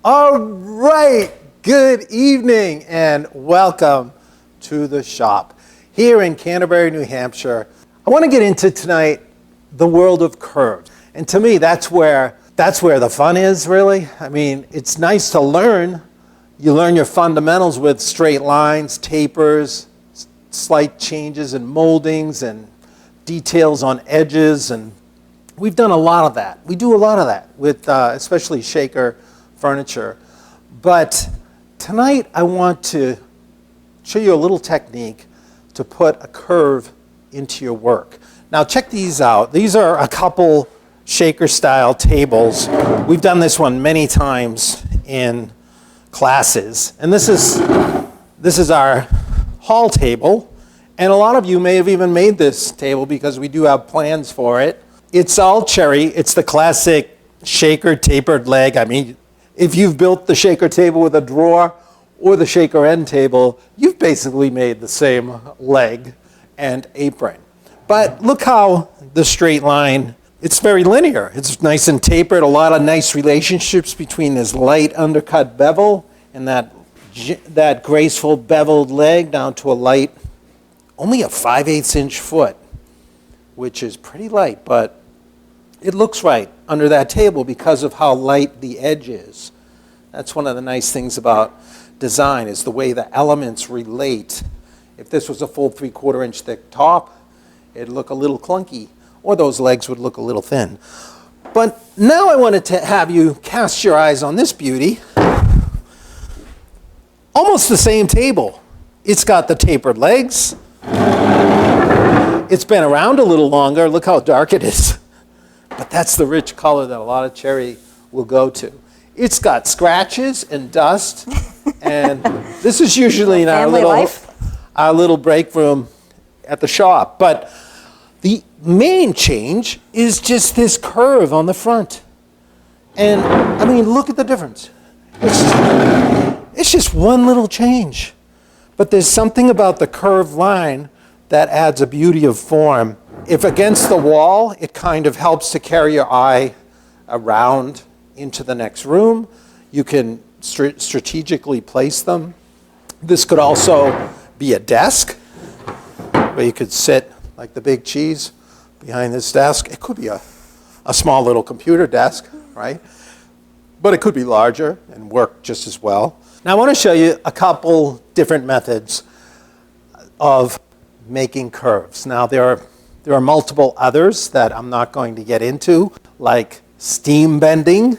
All right, good evening and welcome to the shop here in Canterbury, New Hampshire. I want to get into tonight the world of curves. And to me, that's where the fun is, really. I mean, it's nice to learn. You learn your fundamentals with straight lines, tapers, slight changes in moldings and details on edges, and we've done a lot of that. We do a lot of that with especially shaker furniture. But tonight I want to show you a little technique to put a curve into your work. Now check these out. These are a couple shaker style tables. We've done this one many times in classes. And this is our hall table. And a lot of you may have even made this table because we do have plans for it. It's all cherry. It's the classic shaker tapered leg. I mean, if you've built the shaker table with a drawer or the shaker end table, you've basically made the same leg and apron. But look how the straight line, it's very linear. It's nice and tapered, a lot of nice relationships between this light undercut bevel and that graceful beveled leg down to a light, only a 5/8 inch foot, which is pretty light, but it looks right under that table because of how light the edge is. That's one of the nice things about design, is the way the elements relate. If this was a full 3/4 inch thick top, it'd look a little clunky, or those legs would look a little thin. But now I wanted to have you cast your eyes on this beauty. Almost the same table. It's got the tapered legs. It's been around a little longer. Look how dark it is. But that's the rich color that a lot of cherry will go to. It's got scratches and dust, and this is usually in our little break room at the shop. But the main change is just this curve on the front. And I mean, look at the difference. It's just one little change. But there's something about the curved line that adds a beauty of form. If against the wall, it kind of helps to carry your eye around into the next room. You can strategically place them. This could also be a desk where you could sit like the big cheese behind this desk. It could be a small little computer desk, right? But it could be larger and work just as well. Now I want to show you a couple different methods of making curves. Now there are multiple others that I'm not going to get into, like steam bending,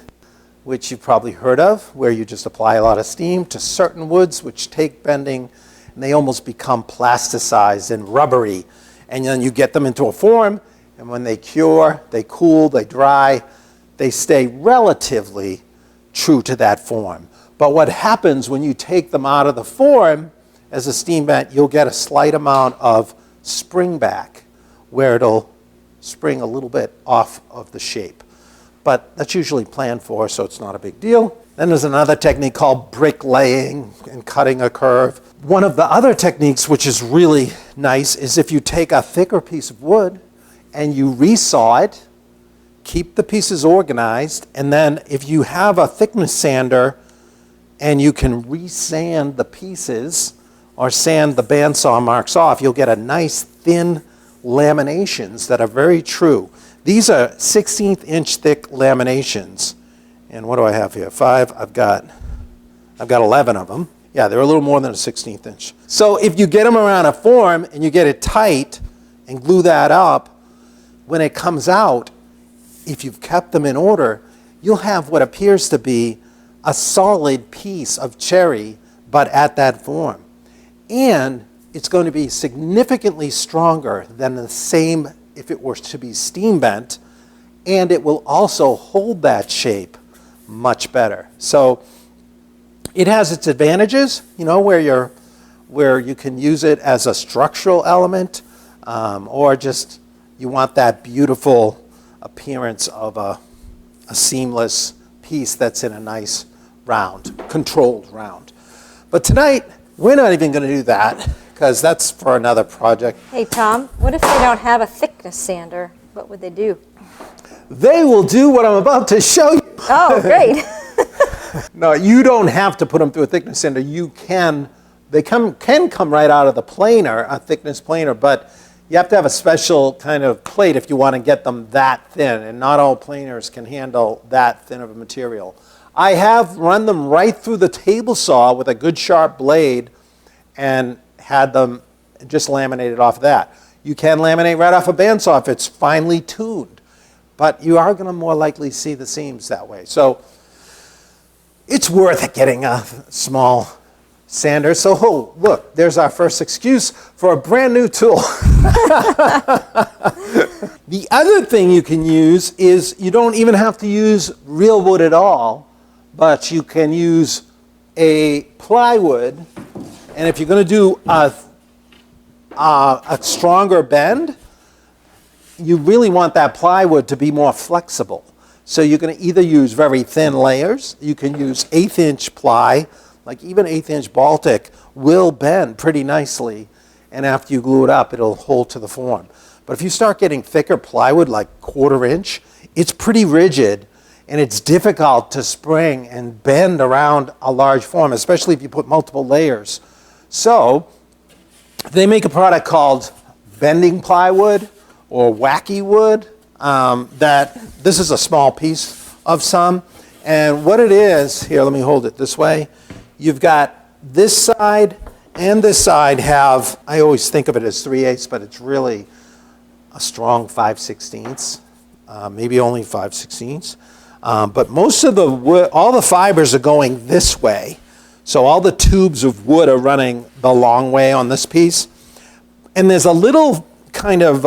which you've probably heard of, where you just apply a lot of steam to certain woods, which take bending, and they almost become plasticized and rubbery. And then you get them into a form, and when they cure, they cool, they dry, they stay relatively true to that form. But what happens when you take them out of the form as a steam bent, you'll get a slight amount of spring back, where it'll spring a little bit off of the shape. But that's usually planned for, so it's not a big deal. Then there's another technique called bricklaying and cutting a curve. One of the other techniques, which is really nice, is if you take a thicker piece of wood and you resaw it, keep the pieces organized, and then if you have a thickness sander and you can resand the pieces or sand the bandsaw marks off, you'll get a nice thin laminations that are very true. These are 16th inch thick laminations. And what do I have here? 5. I've got 11 of them. Yeah, they're a little more than a 16th inch. So if you get them around a form and you get it tight and glue that up, when it comes out, if you've kept them in order, you'll have what appears to be a solid piece of cherry, but at that form. And it's going to be significantly stronger than the same if it were to be steam bent, and it will also hold that shape much better. So it has its advantages, you know, where you can use it as a structural element, or just you want that beautiful appearance of a seamless piece that's in a nice round, controlled round. But tonight, we're not even going to do that, because that's for another project. Hey Tom, what if they don't have a thickness sander? What would they do? They will do what I'm about to show you. Oh, great. No, you don't have to put them through a thickness sander. You can, can come right out of the planer, a thickness planer, but you have to have a special kind of plate if you want to get them that thin, and not all planers can handle that thin of a material. I have run them right through the table saw with a good sharp blade and had them just laminated off that. You can laminate right off a bandsaw if it's finely tuned, but you are going to more likely see the seams that way. So it's worth getting a small sander. So, oh, look, there's our first excuse for a brand new tool. The other thing you can use is you don't even have to use real wood at all, but you can use a plywood. And if you're going to do a stronger bend, you really want that plywood to be more flexible. So you're going to either use very thin layers, you can use 1/8 inch ply, like even 1/8 inch Baltic will bend pretty nicely, and after you glue it up, it'll hold to the form. But if you start getting thicker plywood, like 1/4 inch, it's pretty rigid, and it's difficult to spring and bend around a large form, especially if you put multiple layers. So they make a product called bending plywood or wacky wood. That this is a small piece of some, and what it is here, let me hold it this way. You've got this side and this side have, I always think of it as 3/8, but it's really a strong 5/16, maybe only 5/16. But most of the wood, all the fibers are going this way. So all the tubes of wood are running the long way on this piece. And there's a little kind of,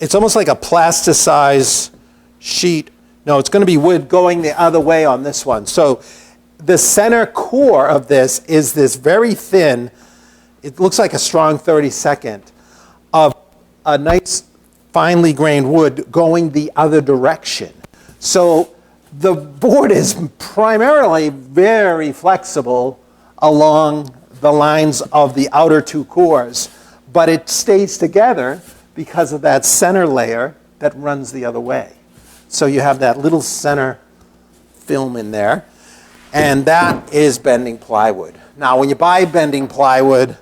it's almost like a plasticized sheet. No, it's going to be wood going the other way on this one. So the center core of this is this very thin, it looks like a strong 32nd of a nice finely grained wood going the other direction. So the board is primarily very flexible along the lines of the outer two cores, but it stays together because of that center layer that runs the other way. So you have that little center film in there, and that is bending plywood. Now, when you buy bending plywood,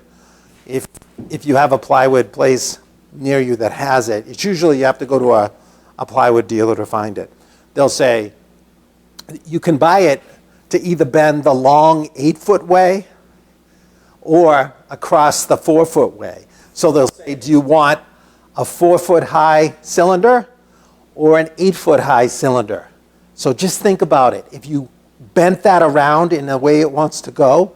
if you have a plywood place near you that has it, it's usually you have to go to a plywood dealer to find it. They'll say, you can buy it to either bend the long 8-foot way or across the 4-foot way. So they'll say, do you want a 4-foot high cylinder or an 8-foot high cylinder? So just think about it. If you bent that around in the way it wants to go,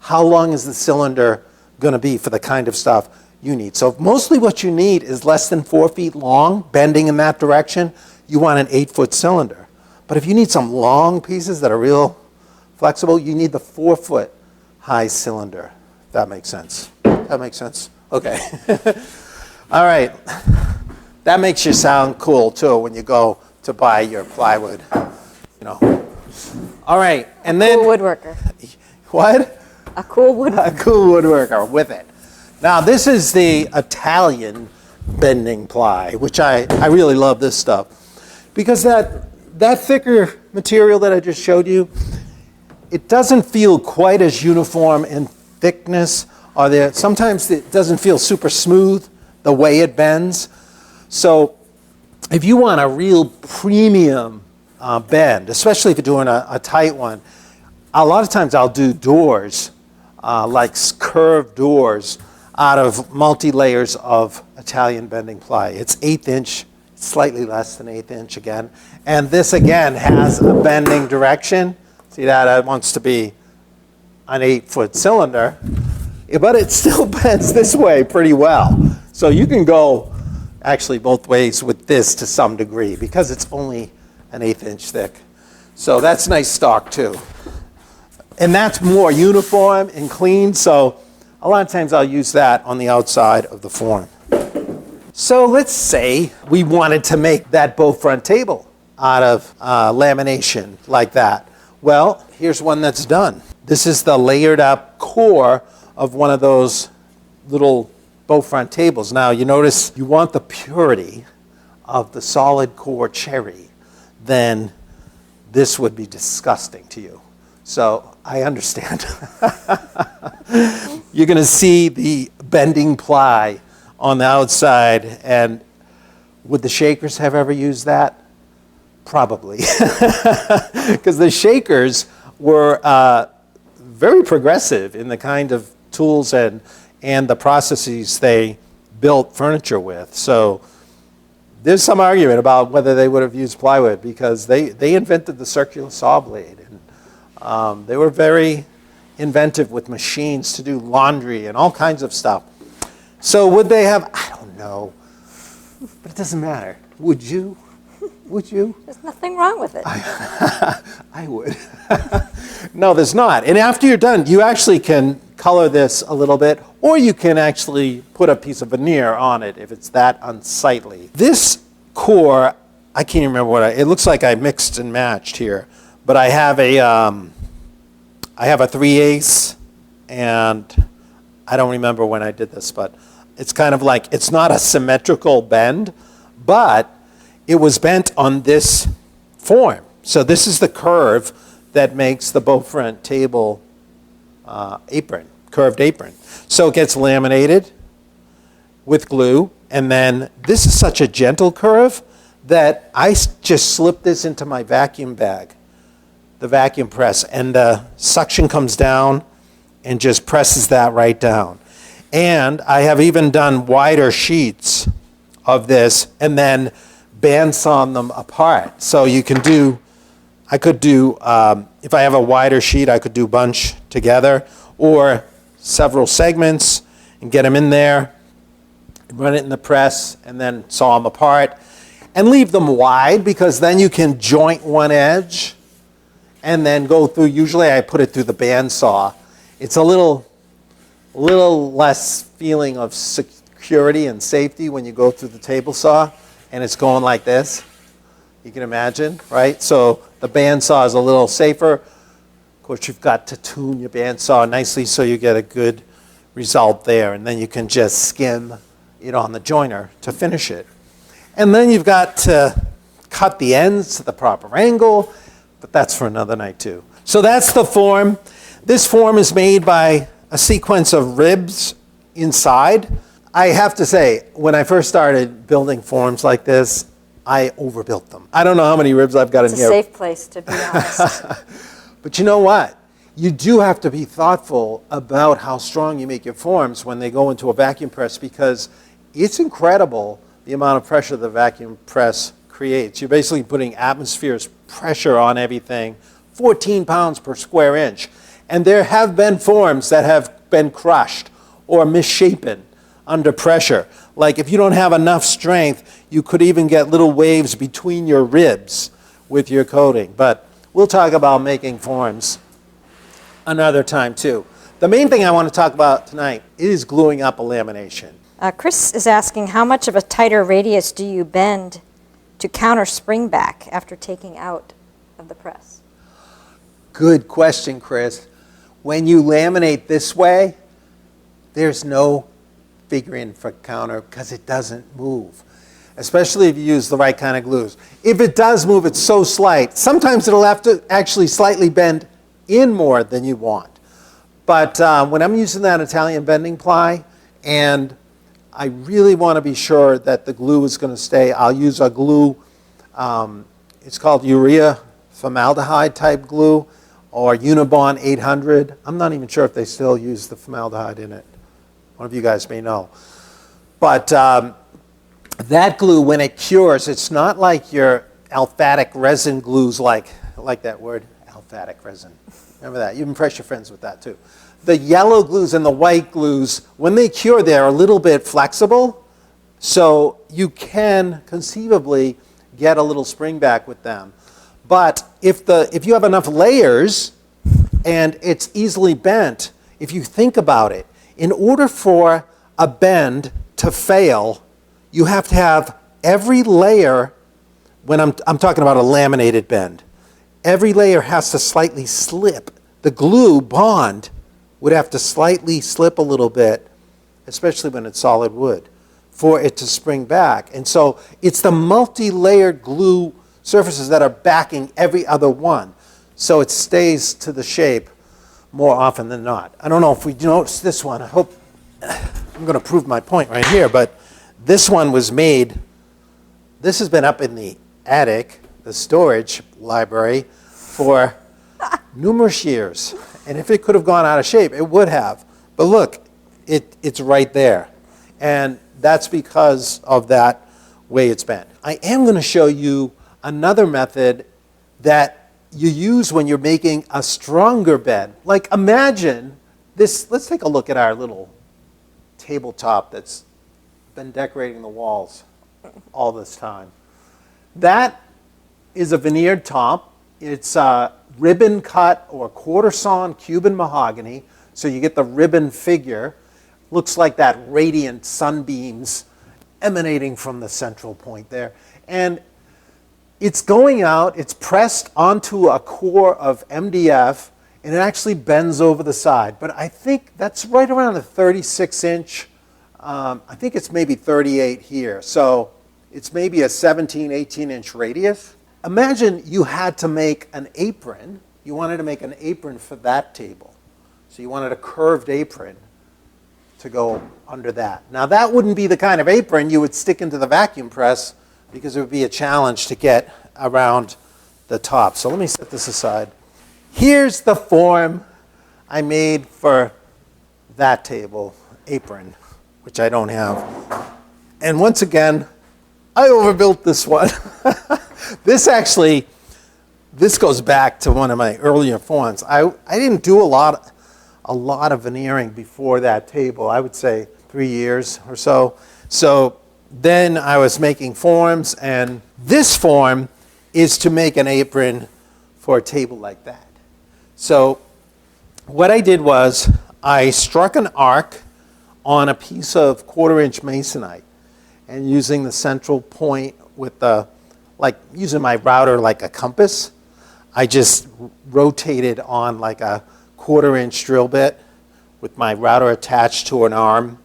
how long is the cylinder going to be for the kind of stuff you need? So mostly what you need is less than 4 feet long, bending in that direction. You want an 8-foot cylinder. But if you need some long pieces that are real flexible, you need the 4-foot high cylinder. If that makes sense. That makes sense? Okay. All right. That makes you sound cool too when you go to buy your plywood. You know. All right. And then Cool woodworker. what? A cool woodworker. A cool woodworker with it. Now this is the Italian bending ply, which I really love this stuff. Because that thicker material that I just showed you, it doesn't feel quite as uniform in thickness. Sometimes it doesn't feel super smooth the way it bends. So if you want a real premium bend, especially if you're doing a tight one, a lot of times I'll do doors, like curved doors, out of multi-layers of Italian bending ply. It's 1/8 inch, slightly less than 1/8 inch again. And this again has a bending direction. See that? It wants to be an 8-foot cylinder, but it still bends this way pretty well. So you can go actually both ways with this to some degree because it's only an 1/8 inch thick. So that's nice stock too. And that's more uniform and clean, so a lot of times I'll use that on the outside of the form. So let's say we wanted to make that bow front table out of lamination like that. Well, here's one that's done. This is the layered up core of one of those little bow front tables. Now you notice you want the purity of the solid core cherry, then this would be disgusting to you. So I understand. You're going to see the bending ply on the outside. And would the shakers have ever used that? Probably. Because the shakers were very progressive in the kind of tools and the processes they built furniture with. So there's some argument about whether they would have used plywood, because they invented the circular saw blade. And they were very inventive with machines to do laundry and all kinds of stuff. So would they have? I don't know. But it doesn't matter. Would you? Would you? There's nothing wrong with it. I would. No, there's not. And after you're done, you actually can color this a little bit, or you can actually put a piece of veneer on it if it's that unsightly. This core, I can't remember what it looks like. I mixed and matched here, but I have a 3/8, and I don't remember when I did this, but it's kind of like, it's not a symmetrical bend, but it was bent on this form. So this is the curve that makes the Beaufort table apron, curved apron. So it gets laminated with glue, and then this is such a gentle curve that I just slip this into my vacuum bag, the vacuum press, and the suction comes down and just presses that right down. And I have even done wider sheets of this and then bandsaw them apart. So you can do, I could do, if I have a wider sheet, I could do bunch together, or several segments and get them in there, run it in the press, and then saw them apart. And leave them wide, because then you can joint one edge and then go through. Usually I put it through the bandsaw. It's a little less feeling of security and safety when you go through the table saw and it's going like this. You can imagine, right? So the bandsaw is a little safer. Of course, you've got to tune your bandsaw nicely so you get a good result there, and then you can just skim it on the joiner to finish it. And then you've got to cut the ends to the proper angle, but that's for another night too. So that's the form. This form is made by a sequence of ribs inside. I have to say, when I first started building forms like this, I overbuilt them. I don't know how many ribs I've got in here. It's a safe place, to be honest. But you know what? You do have to be thoughtful about how strong you make your forms when they go into a vacuum press, because it's incredible the amount of pressure the vacuum press creates. You're basically putting atmosphere's pressure on everything, 14 pounds per square inch. And there have been forms that have been crushed or misshapen under pressure. Like if you don't have enough strength, you could even get little waves between your ribs with your coating. But we'll talk about making forms another time too. The main thing I want to talk about tonight is gluing up a lamination. Chris is asking, how much of a tighter radius do you bend to counter spring back after taking out of the press? Good question, Chris. When you laminate this way, there's no figuring for counter because it doesn't move, especially if you use the right kind of glues. If it does move, it's so slight. Sometimes it'll have to actually slightly bend in more than you want. But when I'm using that Italian bending ply and I really want to be sure that the glue is going to stay, I'll use a glue, it's called urea formaldehyde type glue, or Unibond 800. I'm not even sure if they still use the formaldehyde in it. One of you guys may know. But that glue, when it cures, it's not like your alphatic resin glues, like that word, alphatic resin. Remember that. You impress your friends with that too. The yellow glues and the white glues, when they cure, they're a little bit flexible, so you can conceivably get a little spring back with them. But if you have enough layers and it's easily bent, if you think about it, in order for a bend to fail, you have to have every layer, when I'm talking about a laminated bend, every layer has to slightly slip. The glue bond would have to slightly slip a little bit, especially when it's solid wood, for it to spring back. And so it's the multi-layered glue surfaces that are backing every other one. so it stays to the shape more often than not. I don't know if we noticed this one. I hope I'm going to prove my point right here, but this one was made, this has been up in the attic, the storage library, for numerous years. And if it could have gone out of shape, it would have. But look, it's right there. And that's because of that way it's bent. I am going to show you another method that you use when you're making a stronger bed. Like imagine this, let's take a look at our little tabletop that's been decorating the walls all this time. That is a veneered top. It's ribbon cut or quarter sawn Cuban mahogany, so you get the ribbon figure. Looks like that radiant sunbeams emanating from the central point there. And it's going out, it's pressed onto a core of MDF, and it actually bends over the side. But I think that's right around a 36-inch. I think it's maybe 38 here. So it's maybe a 17, 18-inch radius. Imagine you had to make an apron. You wanted to make an apron for that table. So you wanted a curved apron to go under that. Now that wouldn't be the kind of apron you would stick into the vacuum press because it would be a challenge to get around the top. So let me set this aside. Here's the form I made for that table apron, which I don't have. And once again, I overbuilt this one. This goes back to one of my earlier forms. I didn't do a lot of veneering before that table. I would say 3 years or so. So then I was making forms, and this form is to make an apron for a table like that. So what I did was I struck an arc on a piece of 1/4-inch masonite, and using the central point with the, like using my router like a compass, I just rotated on like a 1/4-inch drill bit with my router attached to an arm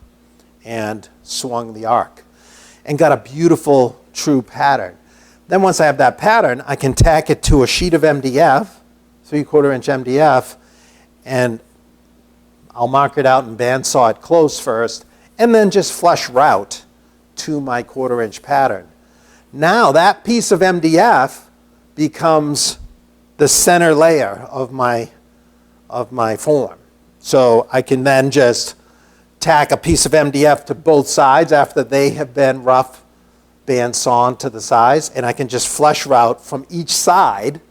and swung the arc and got a beautiful true pattern. Then once I have that pattern, I can tack it to a sheet of MDF, 3/4-inch MDF, and I'll mark it out and bandsaw it close first, and then just flush route to my 1/4-inch pattern. Now that piece of MDF becomes the center layer of my form. So I can then just tack a piece of MDF to both sides after they have been rough bandsawn to the sides, and I can just flush route from each side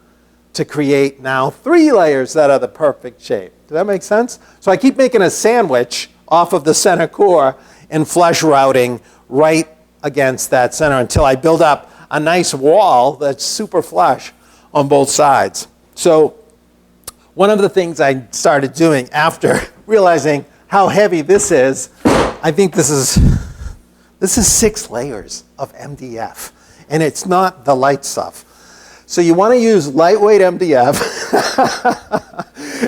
to create now 3 layers that are the perfect shape. Does that make sense? So I keep making a sandwich off of the center core and flush routing right against that center until I build up a nice wall that's super flush on both sides. So one of the things I started doing after realizing how heavy this is, I think this is 6 layers of MDF, and it's not the light stuff. So you want to use lightweight MDF,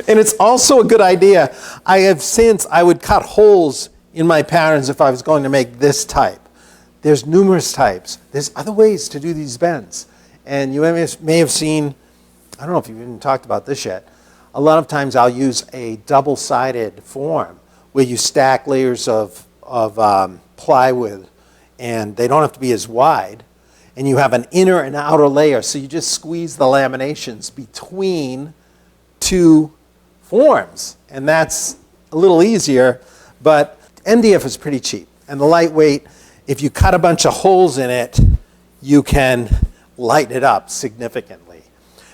and it's also a good idea. I would cut holes in my patterns if I was going to make this type. There's numerous types. There's other ways to do these bends. And you may have seen, I don't know if you've even talked about this yet, a lot of times I'll use a double-sided form where you stack layers of plywood, and they don't have to be as wide, and you have an inner and outer layer, so you just squeeze the laminations between 2 forms, and that's a little easier, but MDF is pretty cheap, and the lightweight, if you cut a bunch of holes in it, you can lighten it up significantly.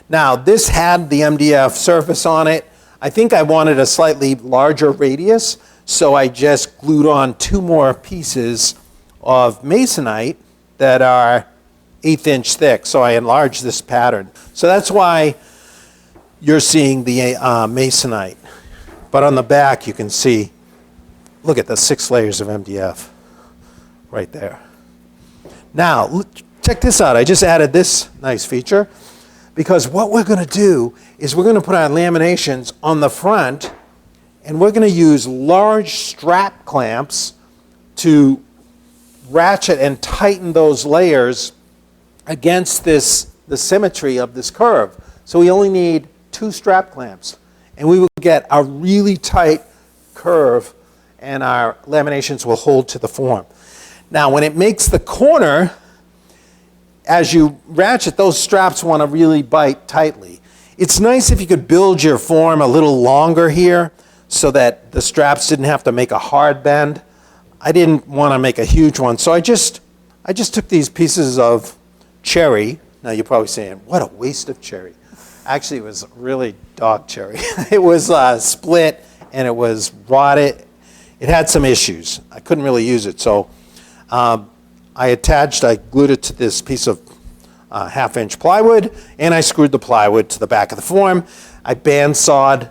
Now, this had the MDF surface on it. I think I wanted a slightly larger radius, so I just glued on 2 more pieces of masonite that are 1/8 inch thick, so I enlarged this pattern. So that's why you're seeing the masonite. But on the back, you can see, look at the 6 layers of MDF right there. Now, check this out. I just added this nice feature, because what we're going to do is we're going to put our laminations on the front, and we're going to use large strap clamps to ratchet and tighten those layers against the symmetry of this curve. So we only need 2 2 strap clamps, and we will get a really tight curve, and our laminations will hold to the form. Now, when it makes the corner, as you ratchet, those straps want to really bite tightly. It's nice if you could build your form a little longer here so that the straps didn't have to make a hard bend. I didn't want to make a huge one, so I just took these pieces of cherry. Now you're probably saying, what a waste of cherry. Actually, it was really dog cherry. It was split and it was rotted. It had some issues. I couldn't really use it, so I glued it to this piece of 1/2-inch plywood, and I screwed the plywood to the back of the form. I bandsawed,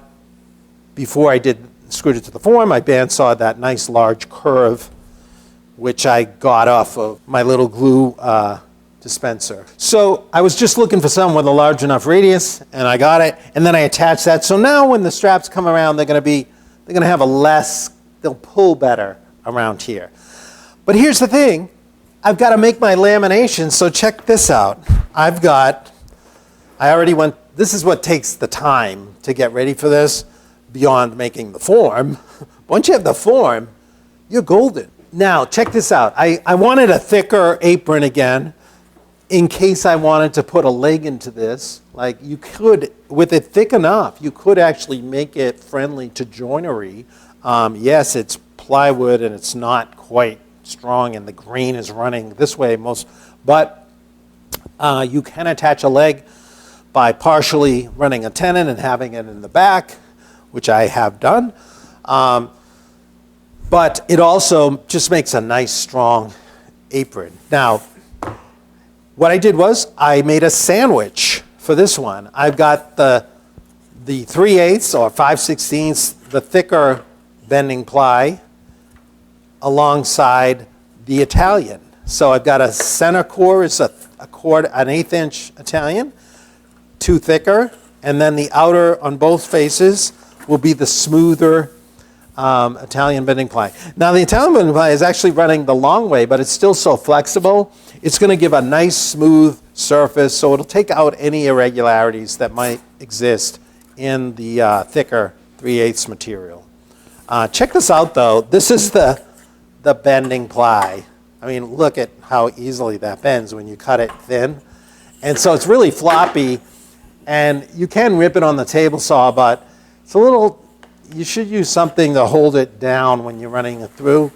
before I screwed it to the form, I bandsawed that nice large curve, which I got off of my little glue dispenser. So I was just looking for something with a large enough radius, and I got it, and then I attached that. So now when the straps come around, they're going to have they'll pull better around here. But here's the thing, I've got to make my lamination, so check this out. This is what takes the time to get ready for this, beyond making the form. Once you have the form, you're golden. Now, check this out. I wanted a thicker apron again, in case I wanted to put a leg into this. Like, you could, with it thick enough, you could actually make it friendly to joinery. Yes, it's plywood and it's not quite strong and the grain is running this way but you can attach a leg by partially running a tenon and having it in the back, which I have done. But it also just makes a nice strong apron. Now, what I did was I made a sandwich for this one. I've got the 3/8 or 5/16, the thicker bending ply, alongside the Italian. So I've got a center core, it's an 1/8-inch Italian, 2 thicker, and then the outer on both faces will be the smoother Italian bending ply. Now the Italian bending ply is actually running the long way, but it's still so flexible. It's going to give a nice smooth surface, so it'll take out any irregularities that might exist in the thicker 3/8 material. Check this out though. This is the bending ply. I mean, look at how easily that bends when you cut it thin. And so it's really floppy, and you can rip it on the table saw, but it's you should use something to hold it down when you're running it through.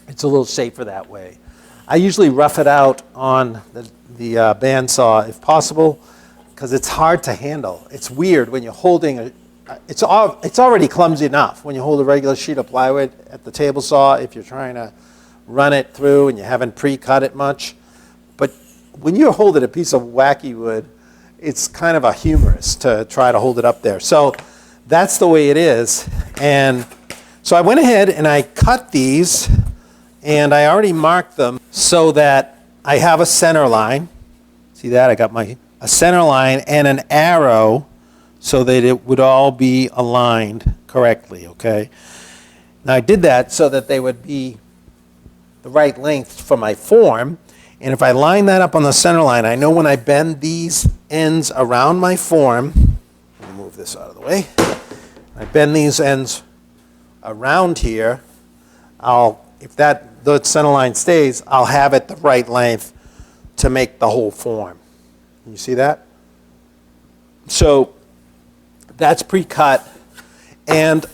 It's a little safer that way. I usually rough it out on the bandsaw if possible, because it's hard to handle. It's weird when you're holding it's already clumsy enough when you hold a regular sheet of plywood at the table saw if you're trying to run it through and you haven't pre-cut it much. But when you're holding a piece of wacky wood, it's kind of a humorous to try to hold it up there. So that's the way it is. And so I went ahead and I cut these, and I already marked them so that I have a center line. See that? I got a center line and an arrow so that it would all be aligned correctly, okay? Now I did that so that they would be the right length for my form, and if I line that up on the center line, I know when I bend these ends around my form, let me move this out of the way, I bend these ends around here, if the center line stays, I'll have it the right length to make the whole form. Can you see that? So that's pre-cut, and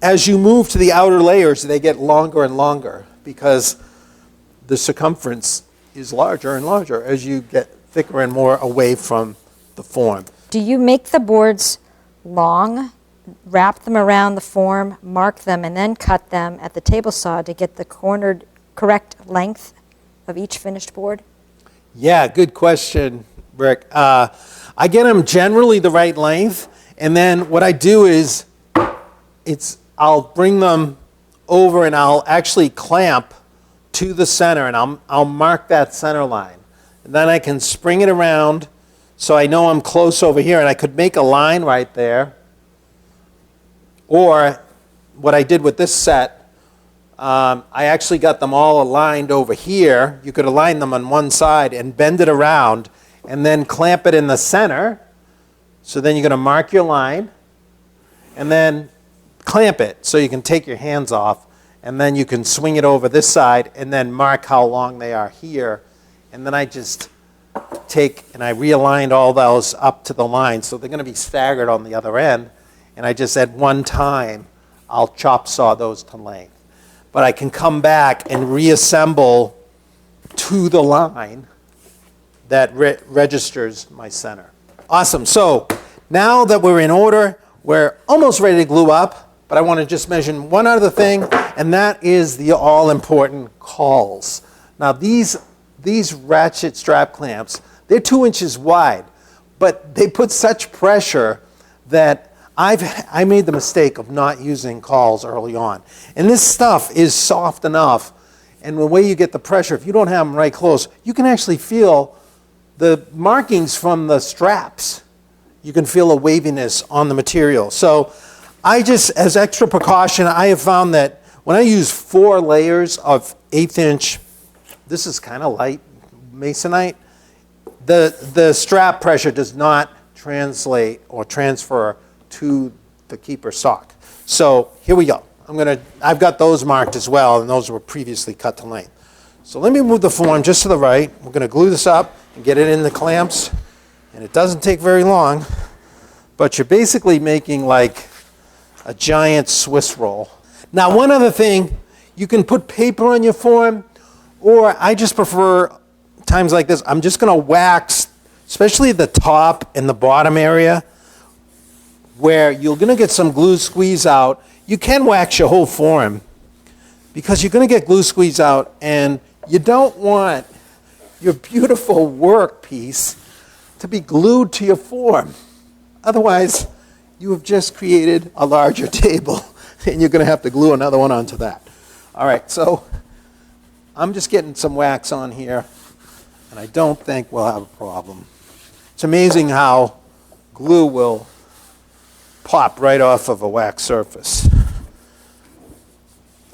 as you move to the outer layers, they get longer and longer because the circumference is larger and larger as you get thicker and more away from the form. Do you make the boards long, wrap them around the form, mark them, and then cut them at the table saw to get the correct length of each finished board? Yeah, good question, Rick. I get them generally the right length, and then what I do is I'll bring them over and I'll actually clamp to the center, and I'll mark that center line. And then I can spring it around so I know I'm close over here, and I could make a line right there. Or what I did with this set, I actually got them all aligned over here. You could align them on one side and bend it around and then clamp it in the center So then you're going to mark your line and then clamp it so you can take your hands off, and then you can swing it over this side and then mark how long they are here. And then I just take and I realigned all those up to the line, so they're going to be staggered on the other end. And I just at one time, I'll chop saw those to length. But I can come back and reassemble to the line that registers my center. Awesome. So now that we're in order, we're almost ready to glue up, but I want to just mention one other thing, and that is the all-important cauls. Now these ratchet strap clamps, they're 2 inches wide, but they put such pressure that I made the mistake of not using cauls early on. And this stuff is soft enough, and the way you get the pressure, if you don't have them right close, you can actually feel the markings from the straps. You can feel a waviness on the material. So I just, as extra precaution, I have found that when I use 4 layers of 1/8 inch, this is kind of light masonite, the strap pressure does not translate or transfer to the keeper sock. So here we go. I've got those marked as well, and those were previously cut to length. So let me move the form just to the right. We're going to glue this up and get it in the clamps, and it doesn't take very long, but you're basically making like a giant Swiss roll. Now, one other thing, you can put paper on your form, or I just prefer times like this, I'm just going to wax, especially the top and the bottom area, where you're going to get some glue squeeze out. You can wax your whole form because you're going to get glue squeeze out, and you don't want your beautiful work piece to be glued to your form. Otherwise, you have just created a larger table, and you're going to have to glue another one onto that. All right, so I'm just getting some wax on here, and I don't think we'll have a problem. It's amazing how glue will pop right off of a wax surface.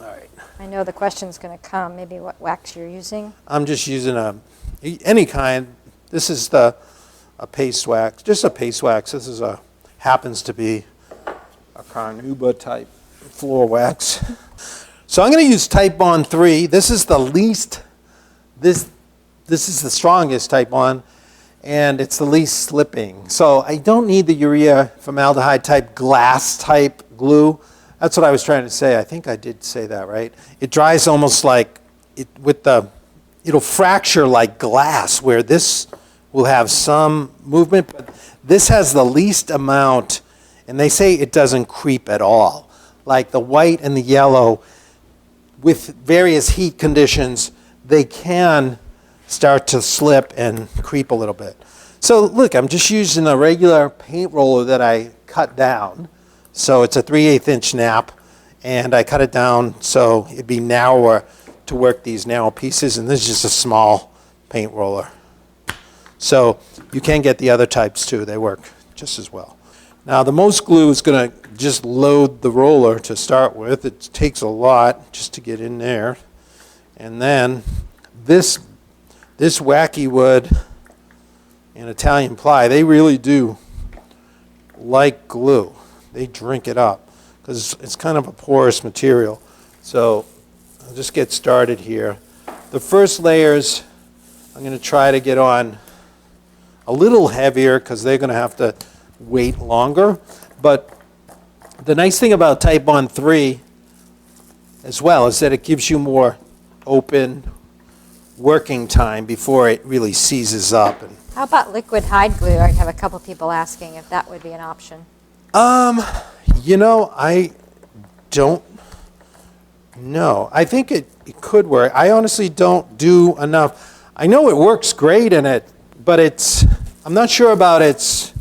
All right. I know the question's going to come, maybe what wax you're using. I'm just using any kind. This is a paste wax, just a paste wax. This is happens to be a Carnauba type floor wax. So I'm going to use Type Bond 3. This is the least, this is the strongest Type Bond, and it's the least slipping. So I don't need the urea formaldehyde type glass type glue. That's what I was trying to say. I think I did say that right. It dries almost like it'll fracture like glass, where this will have some movement, but this has the least amount, and they say it doesn't creep at all. Like the white and the yellow, with various heat conditions, they can start to slip and creep a little bit. So look, I'm just using a regular paint roller that I cut down. So it's a 3/8 inch nap, and I cut it down so it'd be narrower to work these narrow pieces, and this is just a small paint roller. So you can get the other types too, they work just as well. Now the most glue is going to just load the roller to start with. It takes a lot just to get in there. And then this wacky wood and Italian ply, they really do like glue. They drink it up because it's kind of a porous material. So I'll just get started here. The first layers I'm going to try to get on a little heavier because they're going to have to wait longer. But the nice thing about Type Bond 3 as well is that it gives you more open working time before it really seizes up. How about liquid hide glue? I have a couple people asking if that would be an option. You know, I don't know. I think it could work. I honestly don't do enough. I know it works great in it, but I'm not sure about its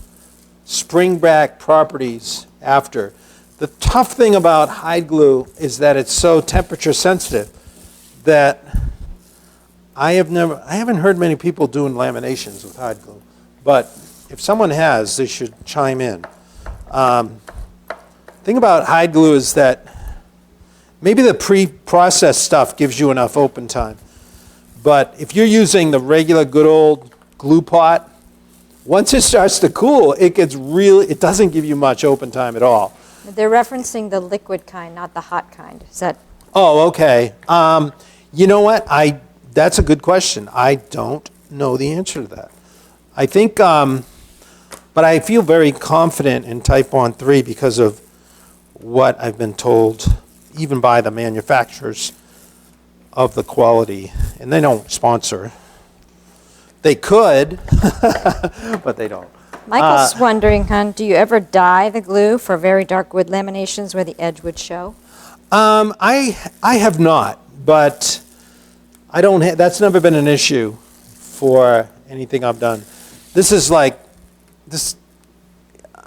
spring back properties after. The tough thing about hide glue is that it's so temperature sensitive that I haven't heard many people doing laminations with hide glue. But if someone has, they should chime in. Thing about hide glue is that maybe the pre-processed stuff gives you enough open time. But if you're using the regular good old glue pot, Once it starts to cool, it gets really, it doesn't give you much open time at all. They're referencing the liquid kind, not the hot kind. Is that? Oh, okay. You know what? That's a good question. I don't know the answer to that. I think, but I feel very confident in Type-On 3 because of what I've been told, even by the manufacturers, of the quality. And they don't sponsor. They could, but they don't. Michael's wondering, hon, do you ever dye the glue for very dark wood laminations where the edge would show? I have not, but I don't. That's never been an issue for anything I've done. This is like this.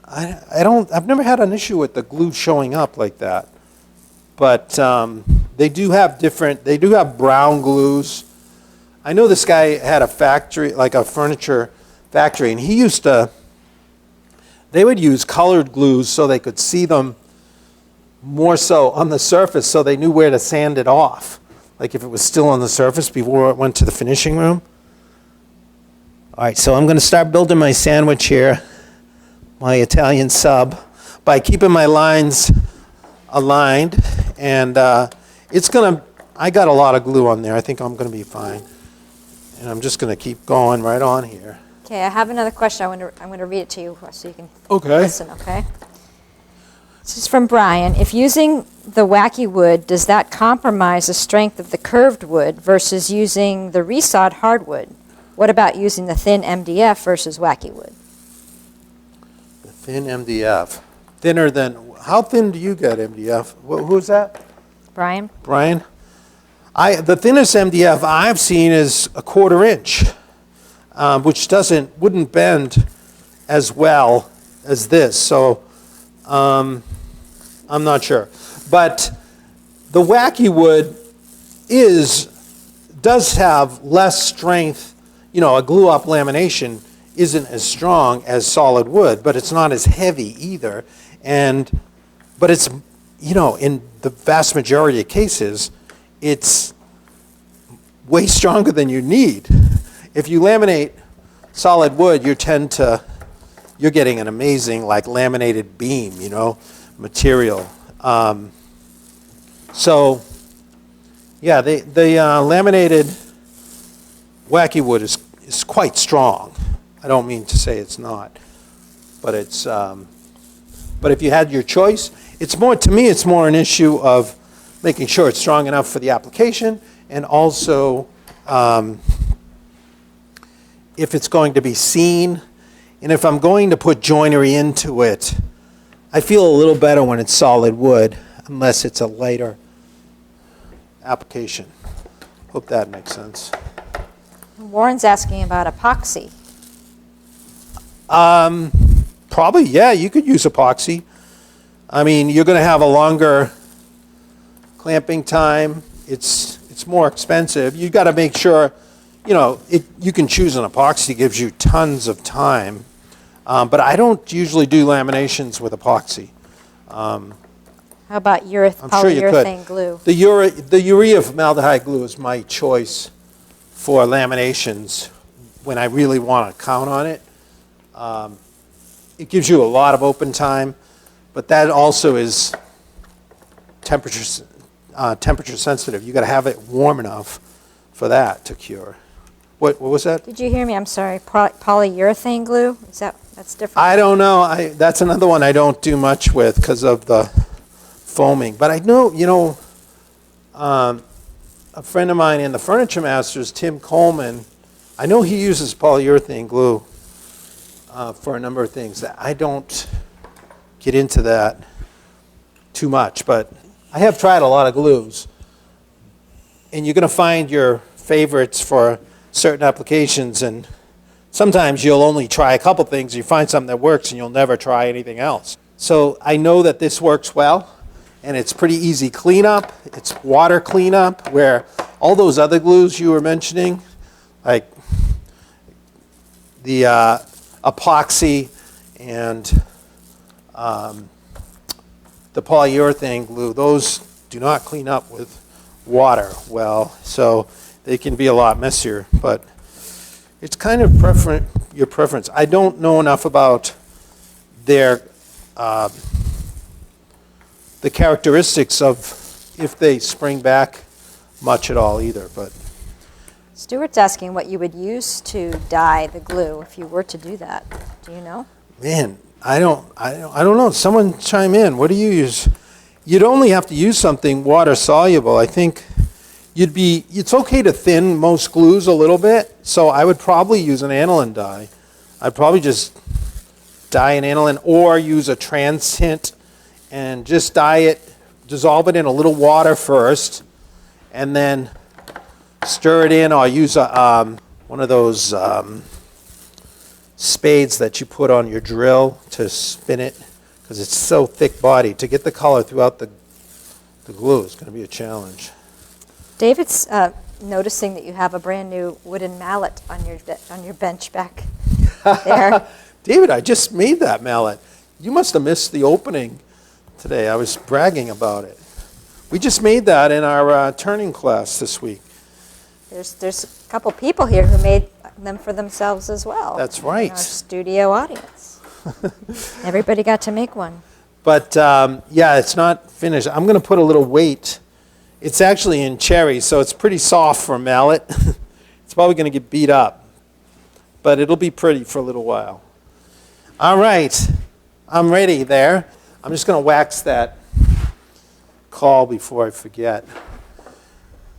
I don't. I've never had an issue with the glue showing up like that. But they do have different. They do have brown glues. I know this guy had a factory, like a furniture factory, and he used to. They would use colored glues so they could see them more so on the surface, so they knew where to sand it off. Like if it was still on the surface before it went to the finishing room. All right, so I'm going to start building my sandwich here, my Italian sub, by keeping my lines aligned. And it's going to, I got a lot of glue on there. I think I'm going to be fine. And I'm just going to keep going right on here. Okay, I have another question. I'm going to read it to you so you can Okay. listen, okay? This is from Brian. If using the wacky wood, does that compromise the strength of the curved wood versus using the resawed hardwood? What about using the thin MDF versus wacky wood? The thin MDF. Thinner than, how thin do you get MDF? Who's that? Brian? Brian? The thinnest MDF I've seen is a 1/4 inch, which wouldn't bend as well as this. So I'm not sure. But the wacky wood does have less strength. You know, a glue-up lamination isn't as strong as solid wood, but it's not as heavy either. But it's, you know, in the vast majority of cases, it's way stronger than you need. If you laminate solid wood, you're getting an amazing, like, laminated beam, you know, material. So, yeah, the laminated wacky wood is quite strong. I don't mean to say it's not, but it's. But if you had your choice, to me, it's more an issue of making sure it's strong enough for the application, and also if it's going to be seen, and if I'm going to put joinery into it, I feel a little better when it's solid wood, unless it's a lighter application. Hope that makes sense. Warren's asking about epoxy. Probably, yeah, you could use epoxy. I mean, you're going to have a longer clamping time. It's more expensive. You've got to make sure, you know, you can choose an epoxy. It gives you tons of time. But I don't usually do laminations with epoxy. How about I'm sure you polyurethane could. glue? The urea formaldehyde glue is my choice for laminations when I really want to count on it. It gives you a lot of open time, but that also is temperature sensitive. You got to have it warm enough for that to cure. What was that? Did you hear me? I'm sorry. Polyurethane glue? That's different? I don't know. That's another one I don't do much with because of the foaming. But I know, you know, a friend of mine in the Furniture Masters, Tim Coleman, I know he uses polyurethane glue for a number of things. I don't get into that too much, but I have tried a lot of glues. And you're going to find your favorites for certain applications, and sometimes you'll only try a couple things, you find something that works, and you'll never try anything else. So I know that this works well, and it's pretty easy cleanup. It's water cleanup, where all those other glues you were mentioning, like the epoxy and the polyurethane glue, those do not clean up with water well, so they can be a lot messier. But It's kind of your preference. I don't know enough about their the characteristics of if they spring back much at all either, but Stuart's asking what you would use to dye the glue if you were to do that. Do you know? man, I don't know. Someone chime in. What do you use? You'd only have to use something water soluble. I think it's okay to thin most glues a little bit, so I would probably use an aniline dye. I'd probably just dye an aniline or use a trans tint and just dye it, dissolve it in a little water first, and then stir it in, or use one of those spades that you put on your drill to spin it, because it's so thick bodied. To get the color throughout the glue is going to be a challenge. David's noticing that you have a brand new wooden mallet on your bench back there. David, I just made that mallet. You must have missed the opening today. I was bragging about it. We just made that in our turning class this week. There's a couple people here who made them for themselves as well. That's right. In our studio audience. Everybody got to make one. But yeah, it's not finished. I'm going to put a little weight. It's actually in cherry, so it's pretty soft for a mallet. It's probably going to get beat up, but it'll be pretty for a little while. All right, I'm ready there. I'm just going to wax that caul before I forget,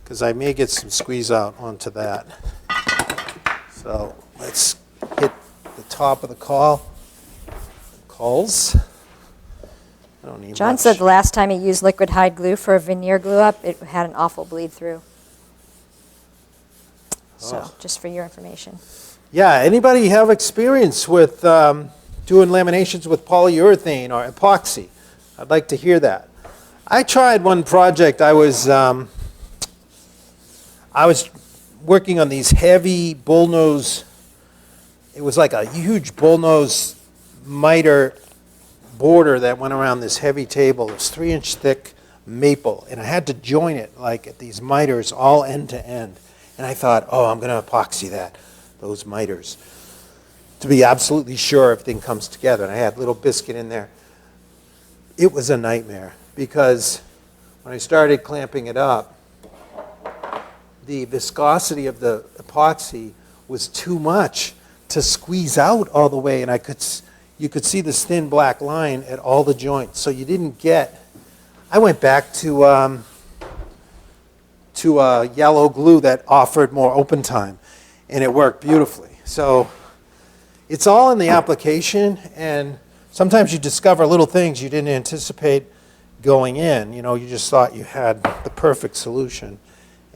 because I may get some squeeze out onto that. So let's hit the top of the cauls. I don't need John much. said the last time he used liquid hide glue for a veneer glue up, it had an awful bleed through. So, Oh. just for your information. Yeah, anybody have experience with doing laminations with polyurethane or epoxy? I'd like to hear that. I tried one project. I was working on these heavy bullnose. It was like a huge bullnose miter border that went around this heavy table. It was 3-inch thick maple, and I had to join it like at these miters all end to end. And I thought, oh, I'm going to epoxy those miters, to be absolutely sure everything comes together. And I had little biscuit in there. It was a nightmare, because when I started clamping it up, the viscosity of the epoxy was too much to squeeze out all the way, and you could see this thin black line at all the joints. So you didn't get. I went back to a yellow glue that offered more open time, and it worked beautifully. So it's all in the application, and sometimes you discover little things you didn't anticipate going in. You know, you just thought you had the perfect solution,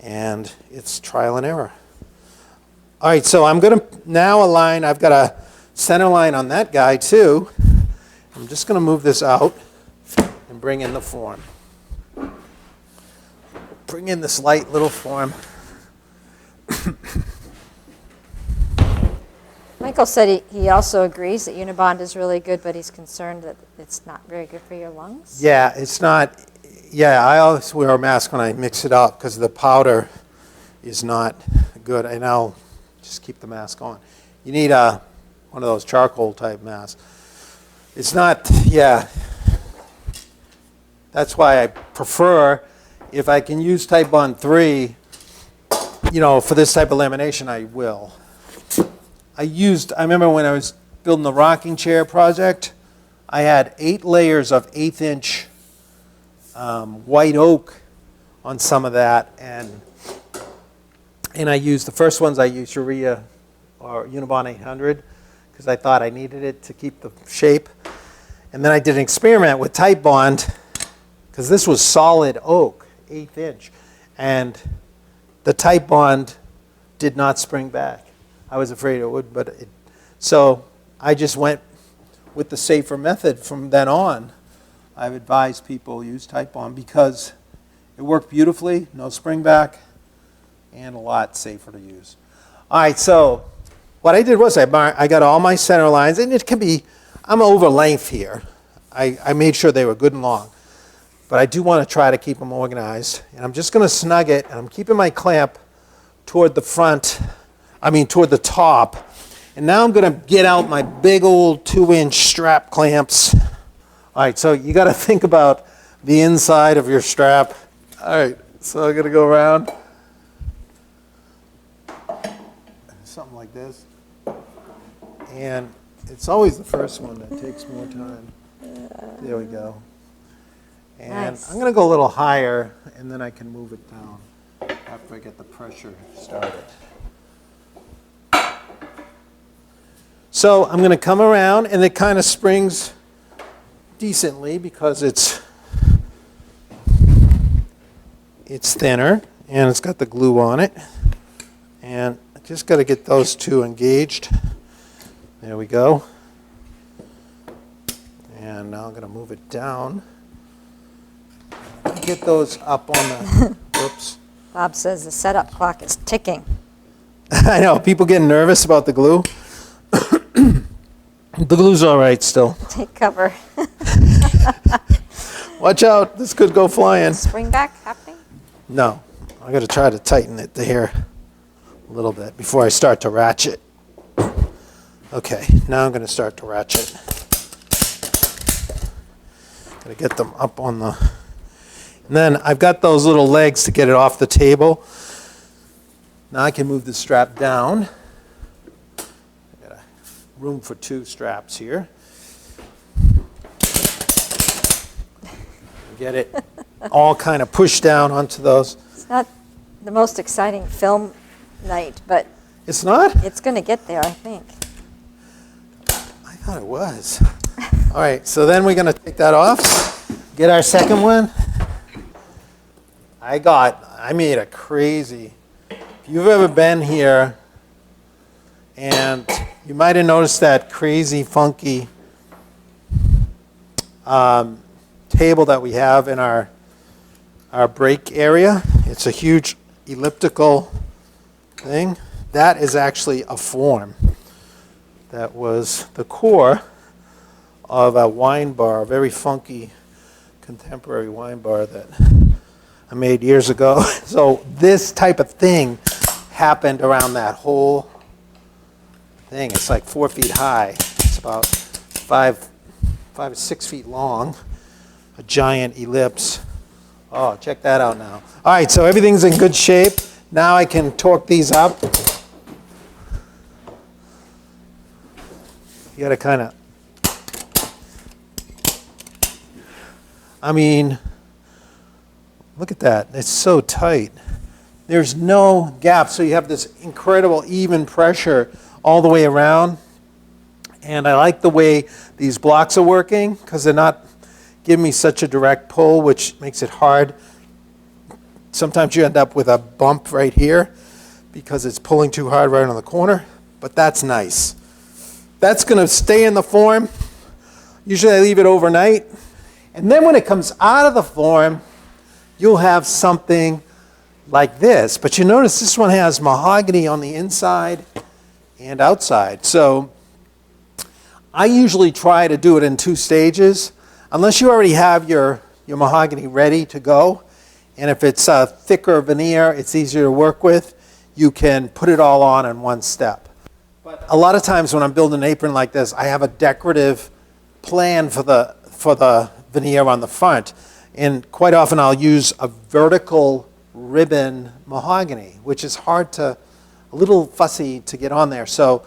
and it's trial and error. All right, so I'm going to now align. I've got a center line on that guy too. I'm just going to move this out and bring in the form. Bring in this light little form. Michael said he also agrees that Unibond is really good, but he's concerned that it's not very good for your lungs. Yeah, it's not. Yeah, I always wear a mask when I mix it up because the powder is not good. And I'll just keep the mask on. You need one of those charcoal type masks. It's not, yeah. That's why I prefer, if I can use Type Bond 3, for this type of lamination, I will. I remember when I was building the rocking chair project, I had 8 layers of 1/8-inch white oak on some of that, and I used, the first ones I used Urea or Unibond 800, because I thought I needed it to keep the shape. And then I did an experiment with Type Bond, because this was solid oak, 1/8 inch, and the Type Bond did not spring back. I was afraid it would, so I just went with the safer method from then on. I've advised people use Type Bond because it worked beautifully, no spring back, and a lot safer to use. All right, so what I did was I got all my center lines, and it can be, I'm over length here. I made sure they were good and long, but I do want to try to keep them organized. And I'm just going to snug it, and I'm keeping my clamp toward the front toward the top. And now I'm going to get out my big old 2-inch strap clamps. All right, so you got to think about the inside of your strap. All right, so I'm going to go around. Something like this. And it's always the first one that takes more time. There we go. And Nice. I'm going to go a little higher, and then I can move it down after I get the pressure started. So I'm going to come around, and it kind of springs decently because it's thinner, and it's got the glue on it. And I just got to get those two engaged. There we go. And now I'm going to move it down. Get those up on the, whoops. Bob says the setup clock is ticking. I know, people getting nervous about the glue. The glue's all right still. Take cover. Watch out, this could go flying. Spring back happening? No, I got to try to tighten it here a little bit before I start to ratchet. Okay, now I'm going to start to ratchet. Got to get them up on the... And then I've got those little legs to get it off the table. Now I can move the strap down. I got room for 2 straps here. Get it all kind of pushed down onto those. It's not the most exciting film night, but It's not? it's going to get there, I think. I thought it was. All right, so then we're going to take that off. Get our second one. I made a crazy, if you've ever been here, and you might have noticed that crazy, funky table that we have in our break area. It's a huge elliptical thing. That is actually a form that was the core of a wine bar, a very funky contemporary wine bar that I made years ago. So this type of thing happened around that whole thing. It's like 4 feet high. It's about 5 or 6 feet long. A giant ellipse. Oh, check that out now. All right, so everything's in good shape. Now I can torque these up. You gotta kind of, look at that. It's so tight. There's no gap, so you have this incredible even pressure all the way around. And I like the way these blocks are working because they're not giving me such a direct pull, which makes it hard. Sometimes you end up with a bump right here because it's pulling too hard right on the corner, but that's nice. That's going to stay in the form. Usually I leave it overnight. And then when it comes out of the form, you'll have something like this. But you notice this one has mahogany on the inside and outside. So I usually try to do it in 2 stages. Unless you already have your mahogany ready to go, and if it's a thicker veneer, it's easier to work with, you can put it all on in 1 step. But a lot of times when I'm building an apron like this, I have a decorative plan for the veneer on the front, and quite often I'll use a vertical ribbon mahogany, which is a little fussy to get on there. So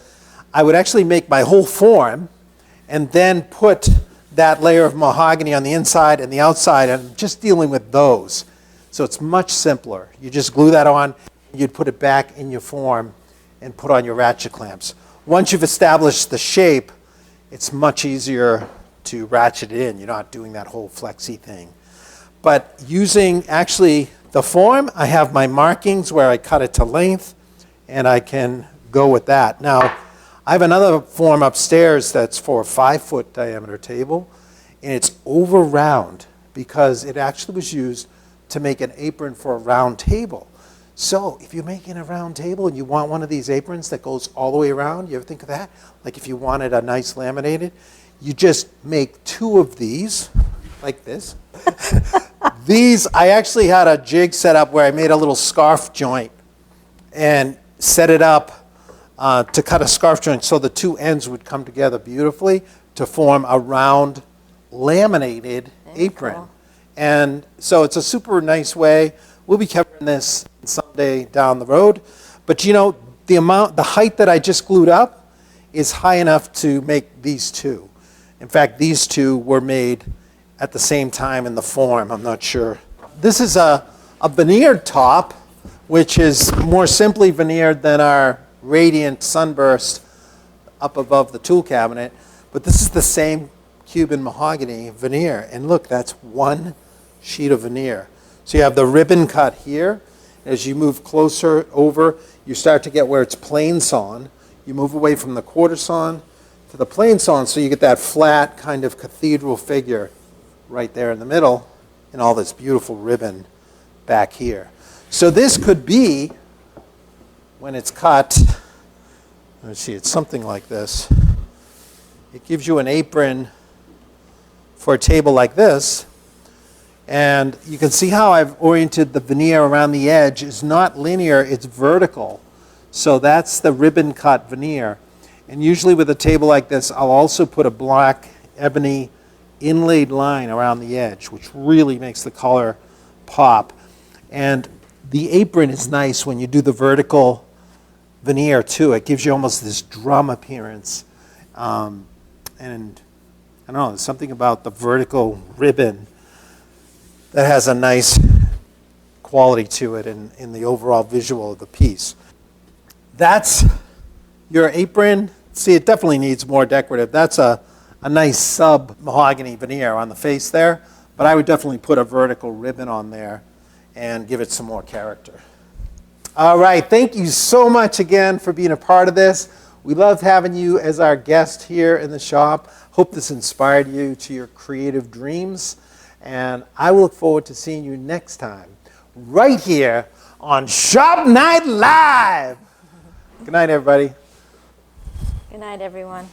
I would actually make my whole form and then put that layer of mahogany on the inside and the outside, and just dealing with those. So it's much simpler. You just glue that on, you'd put it back in your form and put on your ratchet clamps. Once you've established the shape, it's much easier to ratchet it in. You're not doing that whole flexy thing. But using actually the form, I have my markings where I cut it to length, and I can go with that. Now, I have another form upstairs that's for a 5-foot diameter table, and it's over round because it actually was used to make an apron for a round table. So if you're making a round table and you want one of these aprons that goes all the way around, you ever think of that? Like if you wanted a nice laminated, you just make 2 of these, like this. These, I actually had a jig set up where I made a little scarf joint and set it up to cut a scarf joint so the two ends would come together beautifully to form a round laminated apron. cool. And so it's a super nice way. We'll be covering this someday down the road. But you know, the height that I just glued up is high enough to make these two. In fact, these two were made at the same time in the form. I'm not sure. This is a veneered top, which is more simply veneered than our Radiant Sunburst up above the tool cabinet. But this is the same Cuban mahogany veneer. And look, that's one sheet of veneer. So you have the ribbon cut here. As you move closer over, you start to get where it's plain sawn. You move away from the quarter sawn to the plain sawn, so you get that flat kind of cathedral figure right there in the middle and all this beautiful ribbon back here. So this could be, when it's cut, let's see, it's something like this. It gives you an apron for a table like this. And you can see how I've oriented the veneer around the edge. It's not linear, it's vertical. So that's the ribbon cut veneer. And usually with a table like this, I'll also put a black ebony inlaid line around the edge, which really makes the color pop. And the apron is nice when you do the vertical veneer too. It gives you almost this drum appearance. And I don't know, there's something about the vertical ribbon that has a nice quality to it in the overall visual of the piece. That's your apron. See, it definitely needs more decorative. That's a nice sub mahogany veneer on the face there, but I would definitely put a vertical ribbon on there and give it some more character. All right, thank you so much again for being a part of this. We loved having you as our guest here in the shop. Hope this inspired you to your creative dreams. And I will look forward to seeing you next time, right here on Shop Night Live. Good night, everybody. Good night, everyone.